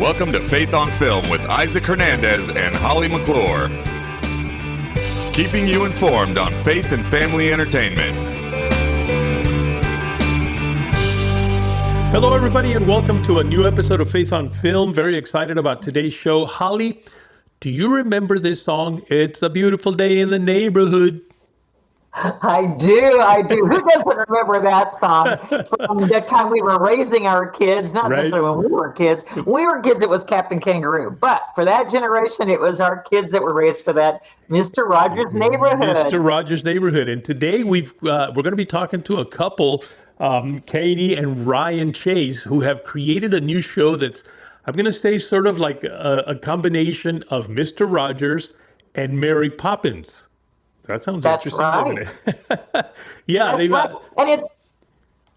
Welcome to Faith on Film with Isaac Hernandez and Holly McClure. Keeping you informed on faith and family entertainment. Hello, everybody, and welcome to a new episode of Faith on Film. Very excited about today's show. Holly, do you remember this song? It's a beautiful day in the neighborhood. I do. Who doesn't remember that song from the time we were raising our kids? Not necessarily when we were kids. We were kids, it was Captain Kangaroo. But for that generation, it was our kids that were raised for that Mr. Rogers' Neighborhood. Mr. Rogers' Neighborhood. And today we're going to be talking to a couple, Katy and Ryan Chase, who have created a new show that's, I'm going to say, sort of like a combination of Mr. Rogers and Mary Poppins. That sounds interesting, doesn't it? Yeah, they've right. And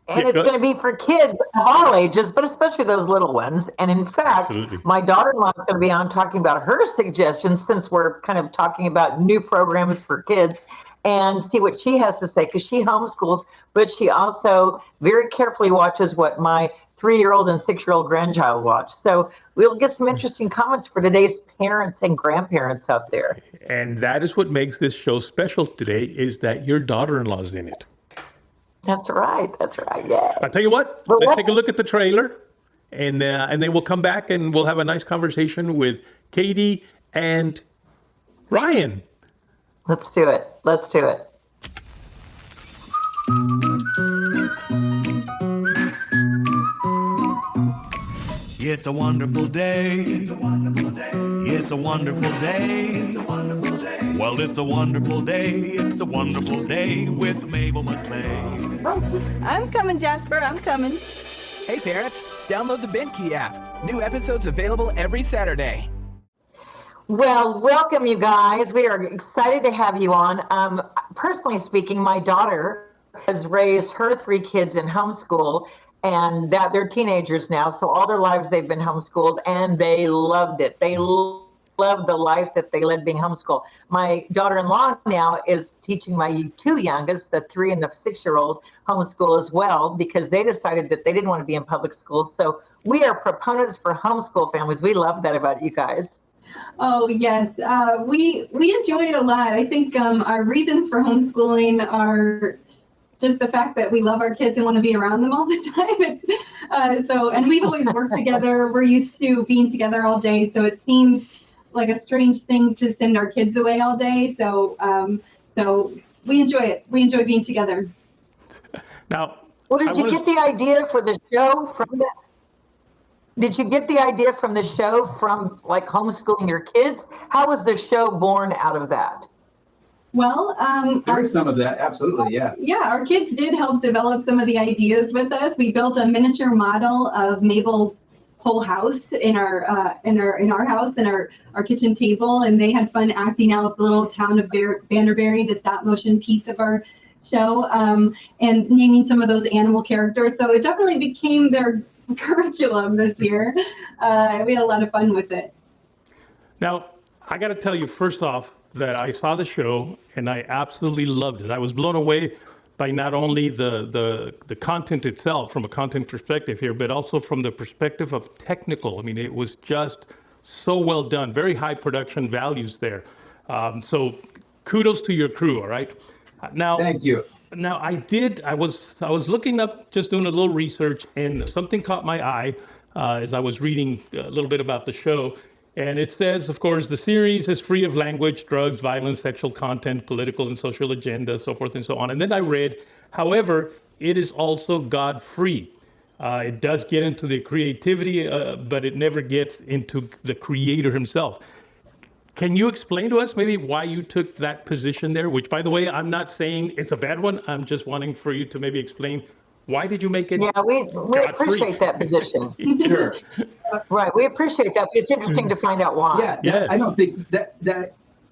it's going to be for kids of all ages, but especially those little ones. And in fact, my daughter-in-law is going to be on talking about her suggestions, since we're kind of talking about new programs for kids, and see what she has to say, because she homeschools, but she also very carefully watches what my 3-year-old and 6-year-old grandchild watch. So we'll get some interesting comments for today's parents and grandparents out there. And that is what makes this show special today, is that your daughter-in-law's in it. That's right. Yeah. I'll tell you what, let's take a look at the trailer, and then we'll come back and we'll have a nice conversation with Katy and Ryan. Let's do it. It's a wonderful day. It's a wonderful day. It's a wonderful day. It's a wonderful day. Well, it's a wonderful day. It's a wonderful day with Mable Maclay. I'm coming, Jasper. I'm coming. Hey, parents. Download the BenKey app. New episodes available every Saturday. Well, welcome, you guys. We are excited to have you on. Personally speaking, my daughter has raised her 3 kids in homeschool, and that they're teenagers now, so all their lives they've been homeschooled, and they loved it. They loved the life that they led being homeschooled. My daughter-in-law now is teaching my 2 youngest, the 3 and the 6-year-old, homeschool as well, because they decided that they didn't want to be in public schools. So we are proponents for homeschool families. We love that about you guys. Oh, yes. We enjoy it a lot. I think our reasons for homeschooling are just the fact that we love our kids and want to be around them all the time. And we've always worked together. We're used to being together all day. So it seems like a strange thing to send our kids away all day. So we enjoy it. We enjoy being together. Now, did you get the idea for the show from that? Did you get the idea from the show from like homeschooling your kids? How was the show born out of that? Well, there is some of that, absolutely, yeah. Yeah, our kids did help develop some of the ideas with us. We built a miniature model of Mabel's whole house in our house and our kitchen table, and they had fun acting out the little town of Banterbury, the stop motion piece of our show, and naming some of those animal characters. So it definitely became their curriculum this year. We had a lot of fun with it. Now, I got to tell you, first off, that I saw the show and I absolutely loved it. I was blown away by not only the content itself from a content perspective here, but also from the perspective of technical. I mean, it was just so well done, very high production values there. So kudos to your crew, all right? Now, thank you. Now, I was looking up, just doing a little research, and something caught my eye as I was reading a little bit about the show. And it says, of course, the series is free of language, drugs, violence, sexual content, political and social agenda, so forth and so on. And then I read, however, it is also God-free. It does get into the creativity, but it never gets into the creator himself. Can you explain to us maybe why you took that position there? Which, by the way, I'm not saying it's a bad one. I'm just wanting for you to maybe explain, why did you make it? Yeah, we appreciate that position. Sure. Right, we appreciate that. It's interesting to find out why. Yeah, yes. I don't think that,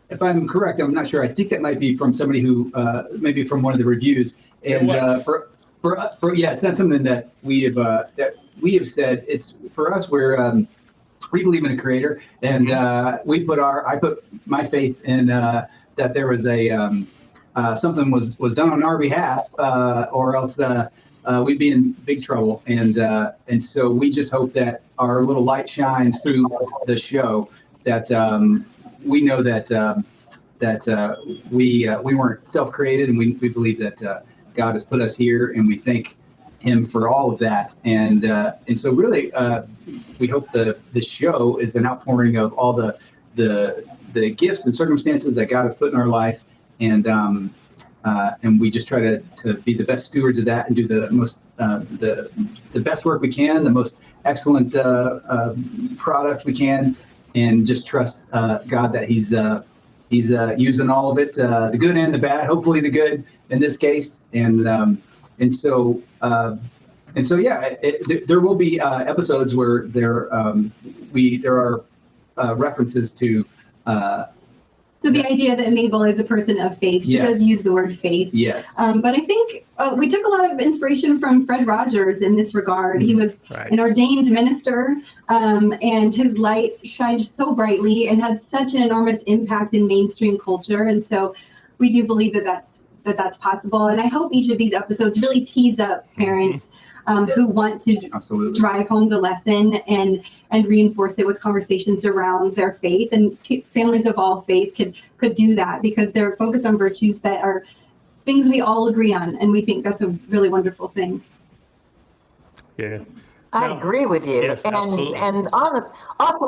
if I'm correct, I'm not sure. I think that might be from somebody who, maybe from one of the reviews. And for it's not something that we have said. It's for us. We believe in a creator, and I put my faith in that there was something was done on our behalf, or else we'd be in big trouble. And so we just hope that our little light shines through the show, that we know that we weren't self-created, and we believe that God has put us here, and we thank Him for all of that. And so really, we hope the show is an outpouring of all the gifts and circumstances that God has put in our life, and we just try to be the best stewards of that and do the most the best work we can, the most excellent product we can, and just trust God that He's using all of it, the good and the bad. Hopefully, the good in this case, and so yeah, there will be episodes where there are references to. So the idea that Mable is a person of faith, she does use the word faith. Yes. But I think we took a lot of inspiration from Fred Rogers in this regard. He was an ordained minister, and his light shined so brightly and had such an enormous impact in mainstream culture. And so we do believe that that's possible. And I hope each of these episodes really tease up parents who want to drive home the lesson and reinforce it with conversations around their faith. And families of all faith could do that, because they're focused on virtues that are things we all agree on. And we think that's a really wonderful thing. Yeah. I agree with you. Yes, absolutely. And also,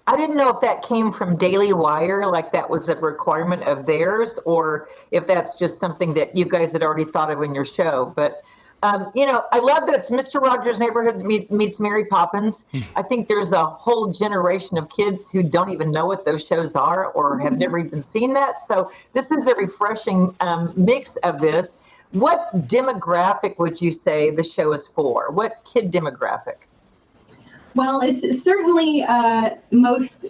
I didn't know if that came from Daily Wire, like that was a requirement of theirs, or if that's just something that you guys had already thought of in your show. But I love that it's Mr. Rogers' Neighborhood meets Mary Poppins. I think there's a whole generation of kids who don't even know what those shows are or have never even seen that. So this is a refreshing mix of this. What demographic would you say the show is for? What kid demographic? Well, it's certainly most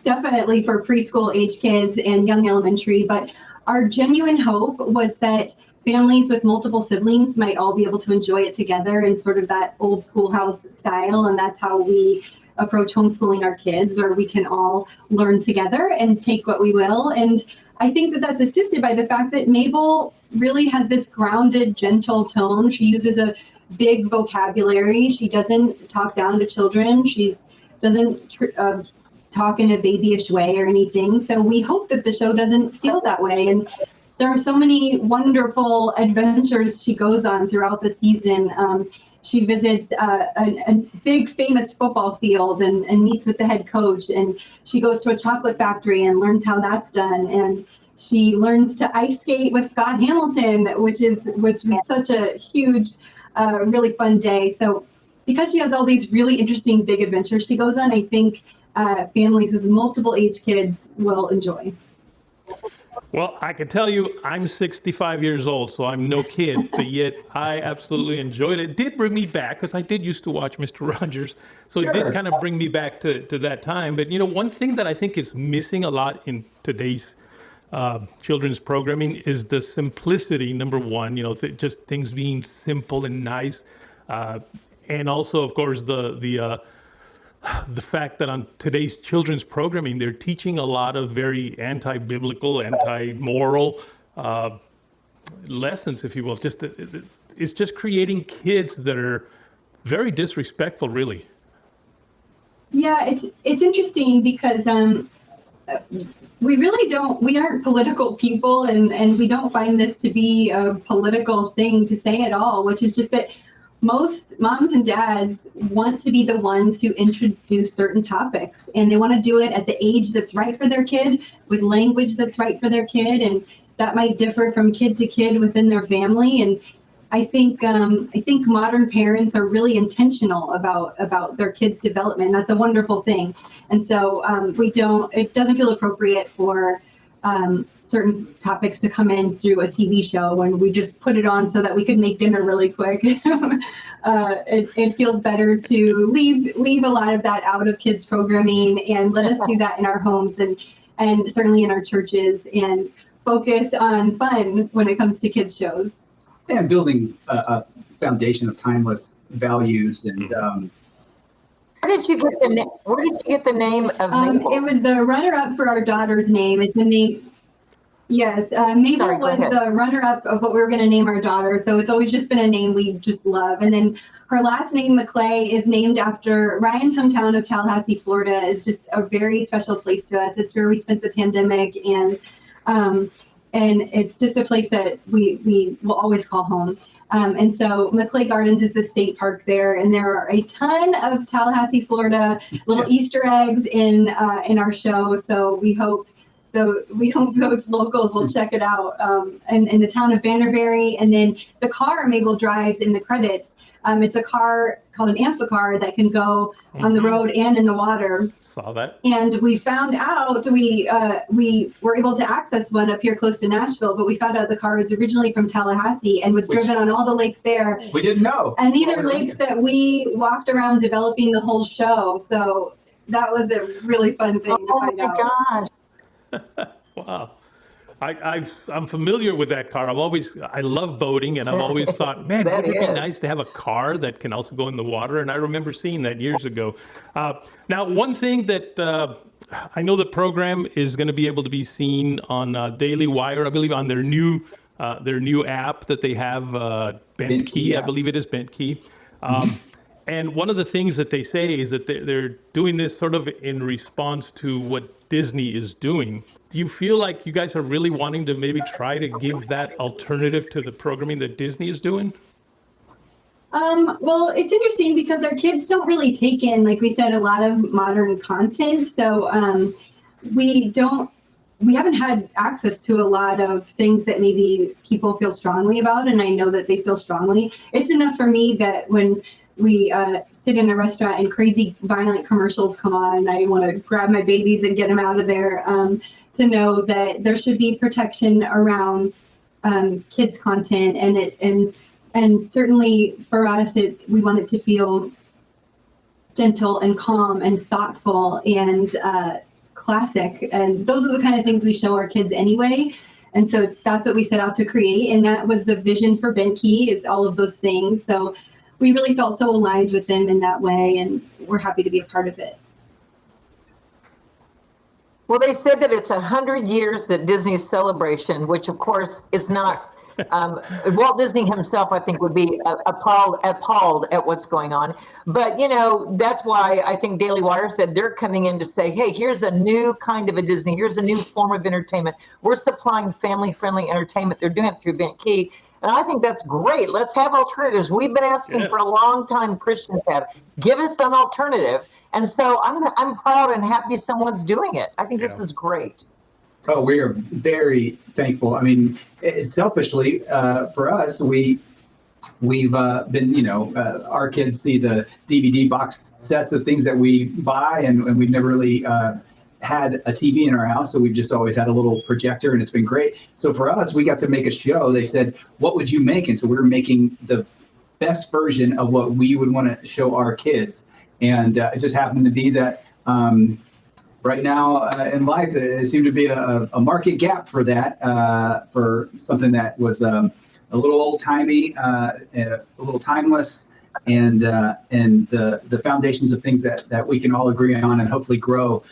definitely for preschool age kids and young elementary, but our genuine hope was that families with multiple siblings might all be able to enjoy it together in sort of that old schoolhouse style. And that's how we approach homeschooling our kids, where we can all learn together and take what we will. And I think that that's assisted by the fact that Mable really has this grounded, gentle tone. She uses a big vocabulary. She doesn't talk down to children. She doesn't talk in a babyish way or anything. So we hope that the show doesn't feel that way. And there are so many wonderful adventures she goes on throughout the season. She visits a big famous football field and meets with the head coach. And she goes to a chocolate factory and learns how that's done. And she learns to ice skate with Scott Hamilton, which was such a huge, really fun day. So because she has all these really interesting big adventures she goes on, I think families with multiple age kids will enjoy. Well, I can tell you I'm 65 years old, so I'm no kid, but yet I absolutely enjoyed it. It did bring me back, because I did used to watch Mr. Rogers, so it did kind of bring me back to that time. But, one thing that I think is missing a lot in today's children's programming is the simplicity, number one, just things being simple and nice. And also, of course, the fact that on today's children's programming, they're teaching a lot of very anti-biblical, anti-moral lessons, if you will. It's just creating kids that are very disrespectful, really. Yeah, it's interesting because we aren't political people, and we don't find this to be a political thing to say at all, which is just that most moms and dads want to be the ones who introduce certain topics, and they want to do it at the age that's right for their kid, with language that's right for their kid, and that might differ from kid to kid within their family. And I think modern parents are really intentional about their kids' development. That's a wonderful thing. And so it doesn't feel appropriate for certain topics to come in through a TV show, and we just put it on so that we could make dinner really quick. It feels better to leave a lot of that out of kids programming and let us do that in our homes and certainly in our churches, and focus on fun when it comes to kids shows. And building a foundation of timeless values. And where did you get the name of Mable? It was the runner-up for our daughter's name. It's the name. Yes, Mable Sorry, go was ahead. the runner-up of what we were going to name our daughter, so it's always just been a name we just love. And then her last name, Maclay, is named after Ryan's hometown of Tallahassee, Florida. It's just a very special place to us. It's where we spent the pandemic, and it's just a place that we will always call home. And so Maclay Gardens is the state park there, and there are a ton of Tallahassee, Florida little Easter eggs in our show. So we hope those locals will check it out. And in the town of Vanderbury, and then the car Mable drives in the credits. It's a car called an amphicar that can go on the road and in the water. Saw that. And we found out we were able to access one up here close to Nashville, but we found out the car was originally from Tallahassee and was driven on all the lakes there. We didn't know. And these are lakes that we walked around developing the whole show. So that was a really fun thing to find out. Gosh. Wow. I'm familiar with that car. I love boating, and I've always thought, man, wouldn't it be nice to have a car that can also go in the water? And I remember seeing that years ago. Now, one thing that I know the program is going to be able to be seen on Daily Wire, I believe, on their new app that they have, Bent Key, I believe it is Bent Key. And one of the things that they say is that they're doing this sort of in response to what Disney is doing. Do you feel like you guys are really wanting to maybe try to give that alternative to the programming that Disney is doing? Well, it's interesting because our kids don't really take in, like we said, a lot of modern content. So we haven't had access to a lot of things that maybe people feel strongly about. And I know that they feel strongly. It's enough for me that when we sit in a restaurant and crazy violent commercials come on and I want to grab my babies and get them out of there, to know that there should be protection around kids content. And certainly for us, we want it to feel gentle and calm and thoughtful and classic. And those are the kind of things we show our kids anyway. And so that's what we set out to create. And that was the vision for Bent Key, is all of those things. So we really felt so aligned with them in that way, and we're happy to be a part of it. Well, they said that it's 100 years that Disney's celebration, which of course is not, Walt Disney himself, I think, would be appalled at what's going on. But, that's why I think Daily Wire said they're coming in to say, hey, here's a new kind of a Disney. Here's a new form of entertainment. We're supplying family-friendly entertainment. They're doing it through Bent Key. And I think that's great. Let's have alternatives. We've been asking for a long time, Christians have. Give us an alternative. And so I'm proud and happy someone's doing it. I think this is great. Oh, we are very thankful. I mean, selfishly, for us, we've been, our kids see the DVD box sets of things that we buy, and we've never really had a TV in our house, so we've just always had a little projector, and it's been great. So for us, we got to make a show. They said, what would you make? And so we were making the best version of what we would want to show our kids. And it just happened to be that right now in life, there seemed to be a market gap for that, for something that was a little old-timey, a little timeless, and the foundations of things that we can all agree on and hopefully grow.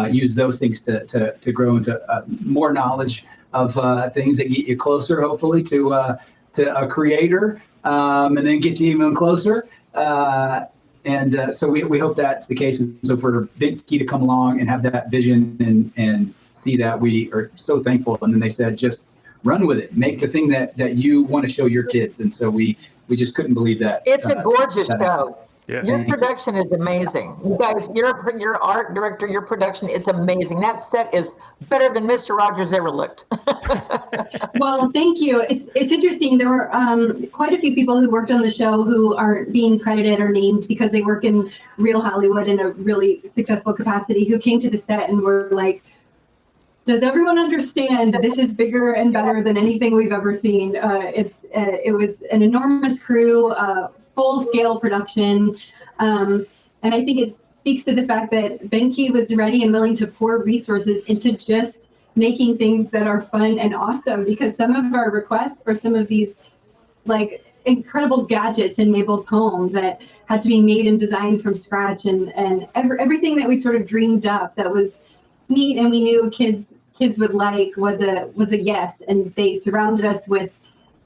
Use those things to grow into more knowledge of things that get you closer, hopefully, to a creator, and then get you even closer. So we hope that's the case. And so for Bent Key to come along and have that vision and see that, we are so thankful. And then they said, just run with it. Make the thing that you want to show your kids. And so we just couldn't believe that. It's a gorgeous show. Yes. Your production is amazing. You guys, your art director, your production, it's amazing. That set is better than Mr. Rogers ever looked. Well, thank you. It's interesting. There were quite a few people who worked on the show who aren't being credited or named because they work in real Hollywood in a really successful capacity, who came to the set and were like, does everyone understand that this is bigger and better than anything we've ever seen? It was an enormous crew, full-scale production, and I think it speaks to the fact that Bent Key was ready and willing to pour resources into just making things that are fun and awesome, because some of our requests for some of these like incredible gadgets in Mabel's home that had to be made and designed from scratch, and everything that we sort of dreamed up that was neat and we knew kids kids would like was a yes, and they surrounded us with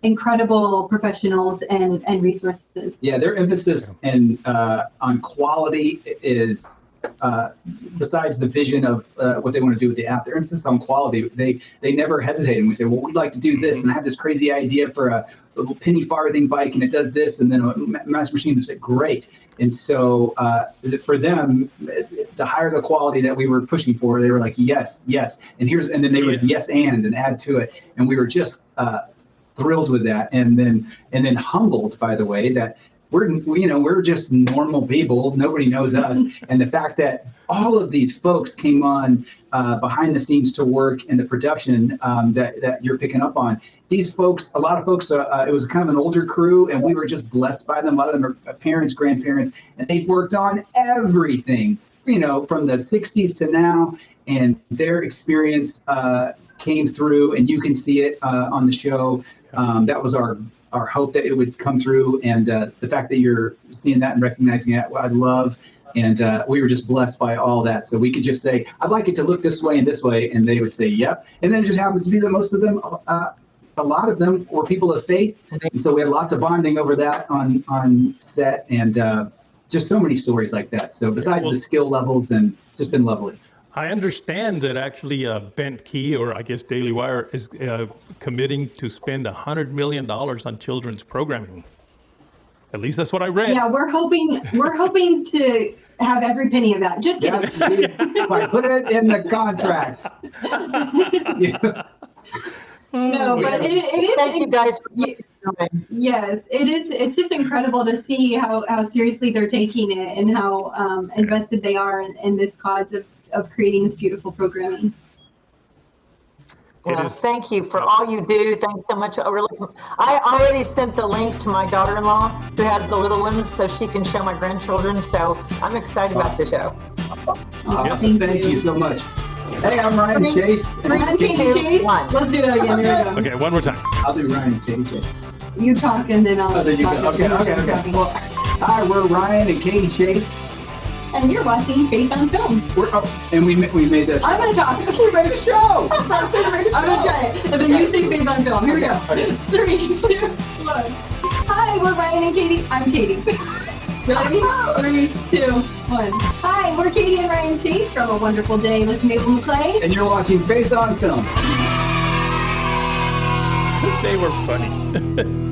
incredible professionals and resources. Yeah, their emphasis on quality is besides the vision of what they want to do with the app. Their emphasis on quality. They never hesitate, and we say, well, we'd like to do this, and I have this crazy idea for a little penny farthing bike, and it does this, and then a mass machine. They say, great. And so for them, the higher the quality that we were pushing for, they were like, yes, and then they would yes and add to it, and we were just thrilled with that, and then humbled by the way that we're just normal people. Nobody knows us, and the fact that all of these folks came on behind the scenes to work in the production that you're picking up on. These folks, a lot of folks, it was kind of an older crew, and we were just blessed by them. A lot of them are parents, grandparents, and they've worked on everything, from the 60s to now, and their experience came through, and you can see it on the show. That was our hope that it would come through, and the fact that you're seeing that and recognizing it, I love. And we were just blessed by all that. So we could just say, I'd like it to look this way, and they would say, yep. And then it just happens to be that most of them, a lot of them were people of faith. And so we had lots of bonding over that on set, and just so many stories like that. So besides the skill levels, and just been lovely. I understand that actually Bent Key, or I guess Daily Wire, is committing to spend $100 million on children's programming. At least that's what I read. Yeah, we're hoping to have every penny of that. Just kidding. Yes, put it in the contract. No, but it is. Thank you guys for coming. Yes, it is. It's just incredible to see how seriously they're taking it, and how invested they are in this cause of creating this beautiful programming. Yeah, thank you for all you do. Thanks so much. I already sent the link to my daughter-in-law who has the little ones, so she can show my grandchildren. So I'm excited about the show. Awesome. Thank you so much. Hey, I'm Ryan Chase. Ryan Chase. Let's do that again. There we go. Okay, one more time. I'll do Ryan Chase. You talk, and then I'll talk. Okay. Well, hi, we're Ryan and Katy Chase. And you're watching Faith on Film. And we made that show. I'm going to talk. Okay, write a show. I'm going to try it. And then you say Faith on Film. Here we go. 3, 2, 1. Hi, we're Ryan and Katy. I'm Katy. Ready? 3, 2, 1. Hi, we're Katy and Ryan Chase from A Wonderful Day with Mable Maclay. And you're watching Faith on Film. They were funny.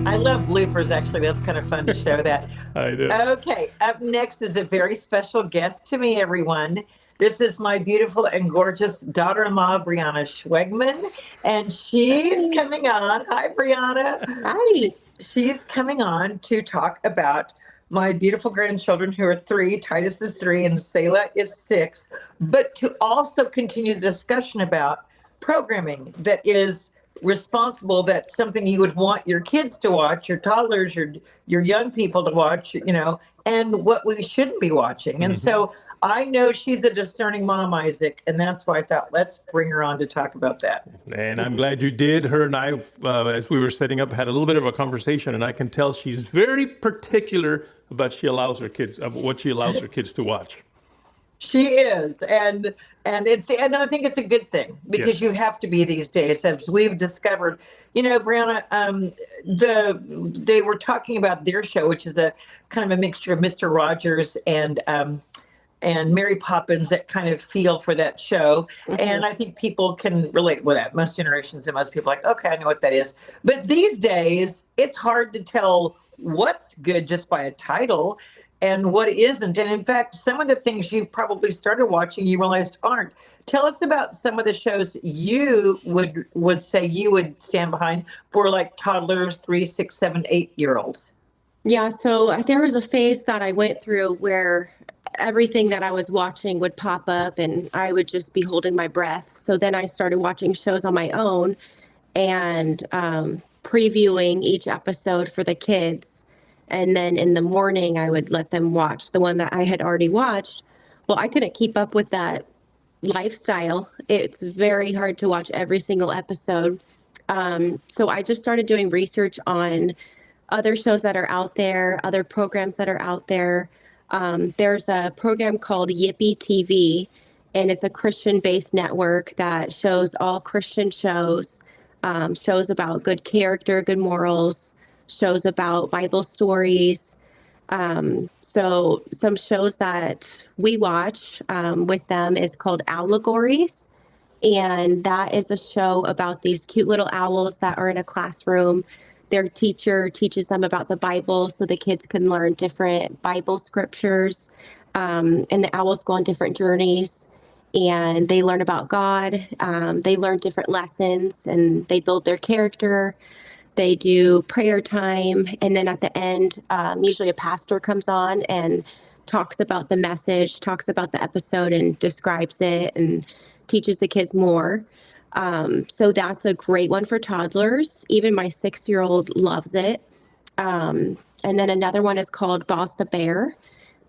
I love bloopers, actually. That's kind of fun to show that. I do. Okay, up next is a very special guest to me, everyone. This is my beautiful and gorgeous daughter-in-law, Breanna Schwegman, and she's coming on. Hi, Breanna. Hi. She's coming on to talk about my beautiful grandchildren who are 3. Titus is 3 and Selah is 6, but to also continue the discussion about programming that is responsible, that's something you would want your kids to watch, your toddlers, your young people to watch, and what we shouldn't be watching. And so I know she's a discerning mom, Isaac, and that's why I thought, let's bring her on to talk about that. And I'm glad you did. Her and I, as we were setting up, had a little bit of a conversation, and I can tell she's very particular about what she allows her kids to watch. She is, and I think it's a good thing, because you have to be these days, as we've discovered. Breanna, they were talking about their show, which is a kind of a mixture of Mr. Rogers and Mary Poppins, that kind of feel for that show. And I think people can relate with that. Most generations and most people are like, okay, I know what that is. But these days, it's hard to tell what's good just by a title and what isn't. And in fact, some of the things you probably started watching, you realized aren't. Tell us about some of the shows you would say you would stand behind for, like, toddlers, 3, 6, 7, 8-year-olds. Yeah, so there was a phase that I went through where everything that I was watching would pop up and I would just be holding my breath. So then I started watching shows on my own and previewing each episode for the kids. And then in the morning, I would let them watch the one that I had already watched. Well, I couldn't keep up with that lifestyle. It's very hard to watch every single episode. So I just started doing research on other shows that are out there, other programs that are out there. There's a program called Yippee TV, and it's a Christian-based network that shows all Christian shows, shows about good character, good morals, shows about Bible stories. So some shows that we watch with them is called Allegories. And that is a show about these cute little owls that are in a classroom. Their teacher teaches them about the Bible so the kids can learn different Bible scriptures. And the owls go on different journeys and they learn about God. They learn different lessons and they build their character. They do prayer time. And then at the end, usually a pastor comes on and talks about the message, talks about the episode and describes it and teaches the kids more. So that's a great one for toddlers. Even my 6-year-old loves it. And then another one is called Boss the Bear.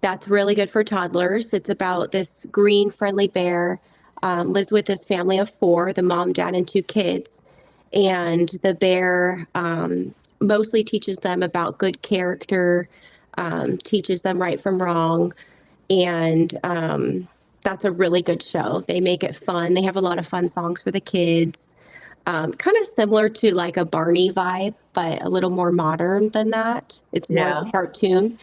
That's really good for toddlers. It's about this green, friendly bear, lives with his family of 4, the mom, dad, and 2 kids. And the bear mostly teaches them about good character, teaches them right from wrong. And that's a really good show. They make it fun. They have a lot of fun songs for the kids. Kind of similar to like a Barney vibe, but a little more modern than that. It's more of a cartoon.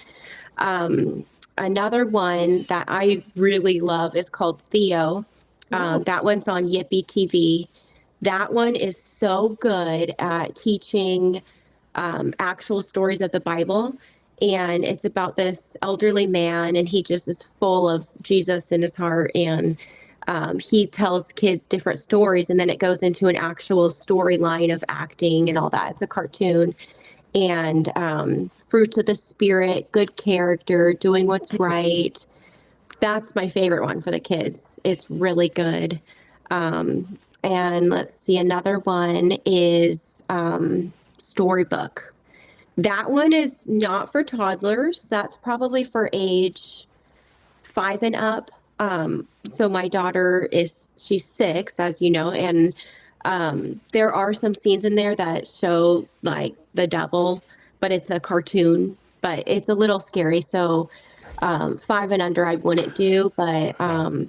Another one that I really love is called Theo. That one's on Yippee TV. That one is so good at teaching actual stories of the Bible. And it's about this elderly man, and he just is full of Jesus in his heart. And he tells kids different stories, and then it goes into an actual storyline of acting and all that. It's a cartoon. And fruits of the Spirit, good character, doing what's right. That's my favorite one for the kids. It's really good. And let's see, another one is Storybook. That one is not for toddlers. That's probably for age 5 and up. So my daughter she's 6, as you know, and there are some scenes in there that show like the devil, but it's a cartoon, but it's a little scary. So 5 and under I wouldn't do, but I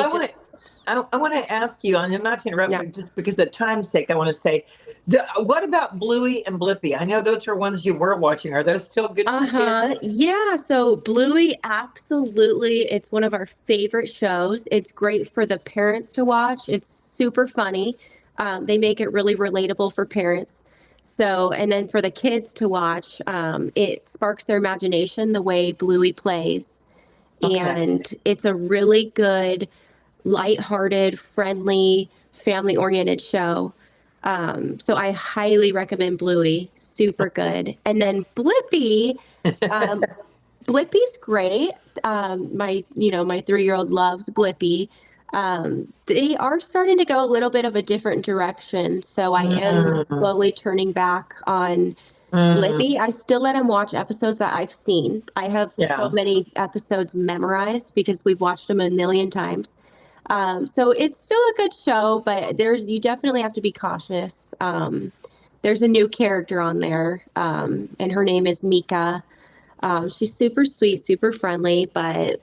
want to ask you, and I'm not to interrupt you, just because of time's sake, I want to say, what about Bluey and Blippi? I know those are ones you were watching. Are those still good for kids? Yeah, so Bluey, absolutely. It's one of our favorite shows. It's great for the parents to watch. It's super funny. They make it really relatable for parents. So, and then for the kids to watch, it sparks their imagination the way Bluey plays. Okay. And it's a really good, lighthearted, friendly, family-oriented show. So I highly recommend Bluey. Super good. And then Blippi, Blippi's great. My 3-year-old loves Blippi. They are starting to go a little bit of a different direction. So I am slowly turning back on Blippi. I still let him watch episodes that I've seen. I have so many episodes memorized because we've watched them a million times. So it's still a good show, but you definitely have to be cautious. There's a new character on there, and her name is Mika. She's super sweet, super friendly, but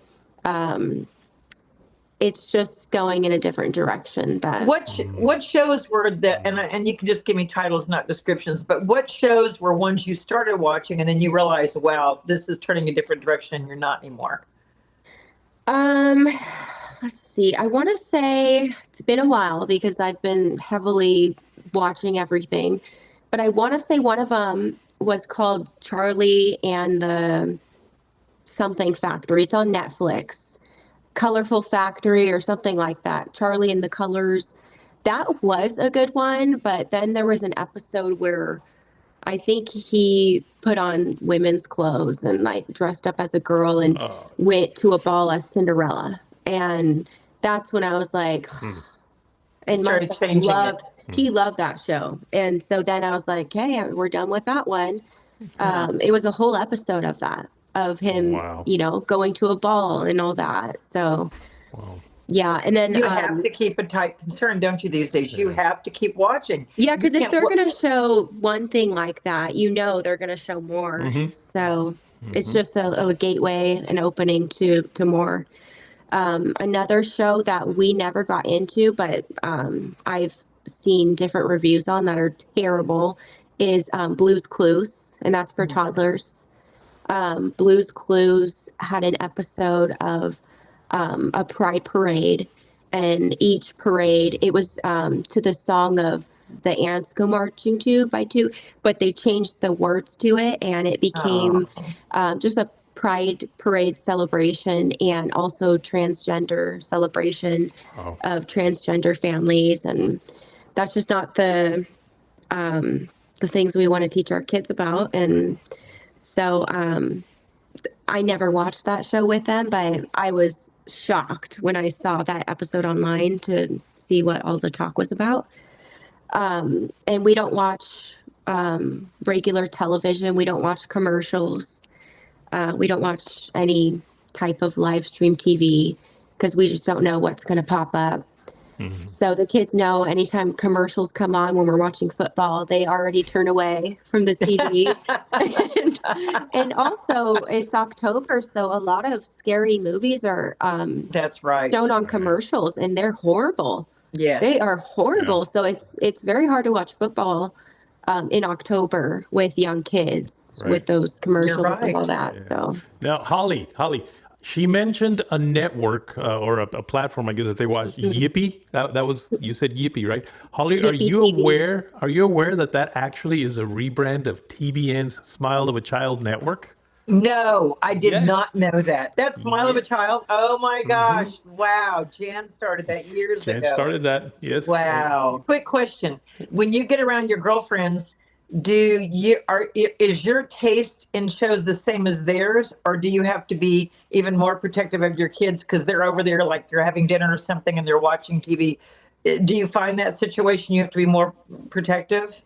it's just going in a different direction. What shows were that? And you can just give me titles, not descriptions. But what shows were ones you started watching and then you realized, wow, this is turning a different direction, and you're not anymore? Let's see. I want to say it's been a while because I've been heavily watching everything, but I want to say one of them was called Charlie and the something Factory. It's on Netflix. Colorful Factory or something like that. Charlie and the Colors. That was a good one, but then there was an episode where I think he put on women's clothes and like dressed up as a girl and went to a ball as Cinderella. And that's when I was like, and started changing he loved that show. And so then I was like, hey, we're done with that one. It was a whole episode of that, of him, going to a ball and all that. So, yeah. And then you have to keep a tight concern, don't you, these days? You have to keep watching. Yeah, because if they're going to show one thing like that, they're going to show more. So it's just a gateway, an opening to more. Another show that we never got into, but I've seen different reviews on that are terrible, is Blue's Clues, and that's for toddlers. Blue's Clues had an episode of a pride parade, and each parade, it was to the song of The Ants Go Marching Two by Two, but they changed the words to it, and it became just a pride parade celebration and also transgender celebration of transgender families. And that's just not the things we want to teach our kids about. And so I never watched that show with them, but I was shocked when I saw that episode online to see what all the talk was about. And we don't watch regular television. We don't watch commercials. We don't watch any type of live stream TV because we just don't know what's going to pop up. So the kids know anytime commercials come on when we're watching football, they already turn away from the TV. and also it's October, so a lot of scary movies are That's right. shown on commercials, and they're horrible. Yes. They are horrible. So it's very hard to watch football in October with young kids with those commercials and all that. So now, Holly, she mentioned a network or a platform, I guess, that they watch. Yippee. That was, you said Yippee, right? Holly, Yippee are you TV. aware? Are you aware that actually is a rebrand of TBN's Smile of a Child network? No, I did not know that. That Smile of a Child. Oh my gosh. Wow. Jan started that years ago. Jan started that. Yes. Wow. Quick question. When you get around your girlfriends, is your taste in shows the same as theirs, or do you have to be even more protective of your kids because they're over there, like you're having dinner or something and they're watching TV? Do you find that situation you have to be more protective?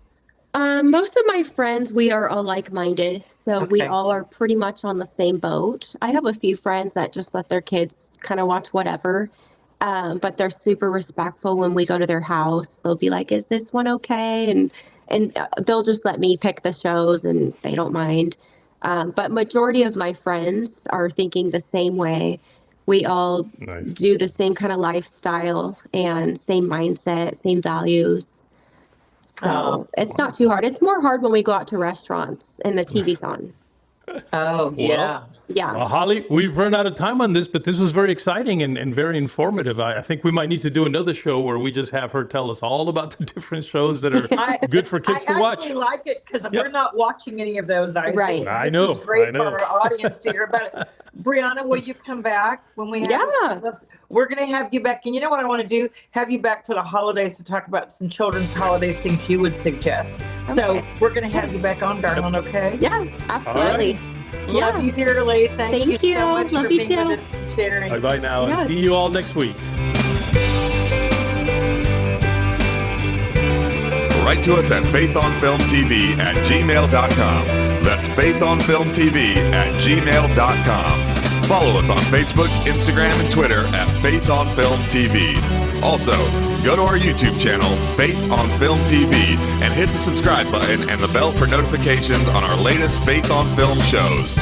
Most of my friends, we are all like-minded, so we all are pretty much on the same boat. I have a few friends that just let their kids kind of watch whatever, but they're super respectful when we go to their house. They'll be like, "Is this one okay?" And they'll just let me pick the shows, and they don't mind. But majority of my friends are thinking the same way. We all do the same kind of lifestyle and same mindset, same values. So it's not too hard. It's more hard when we go out to restaurants and the TV's on. Oh, yeah. Well, Holly, we've run out of time on this, but this was very exciting and very informative. I think we might need to do another show where we just have her tell us all about the different shows that are good for kids to watch. I actually like it because we're not watching any of those. Right. I know. It's great for our audience to hear about it. Breanna, will you come back when we have we're going to have you back. And you know what I want to do? Have you back for the holidays to talk about some children's holidays things you would suggest. So we're going to have you back on, darling, okay? Yeah, absolutely. Love you dearly. Thank you so much Love for you being too. with us and sharing. Bye-bye now, and see you all next week. Write to us at faithonfilmtv@gmail.com. That's faithonfilmtv@gmail.com. Follow us on Facebook, Instagram, and Twitter at Faith on Film TV. Also, go to our YouTube channel, Faith on Film TV, and hit the subscribe button and the bell for notifications on our latest Faith on Film shows.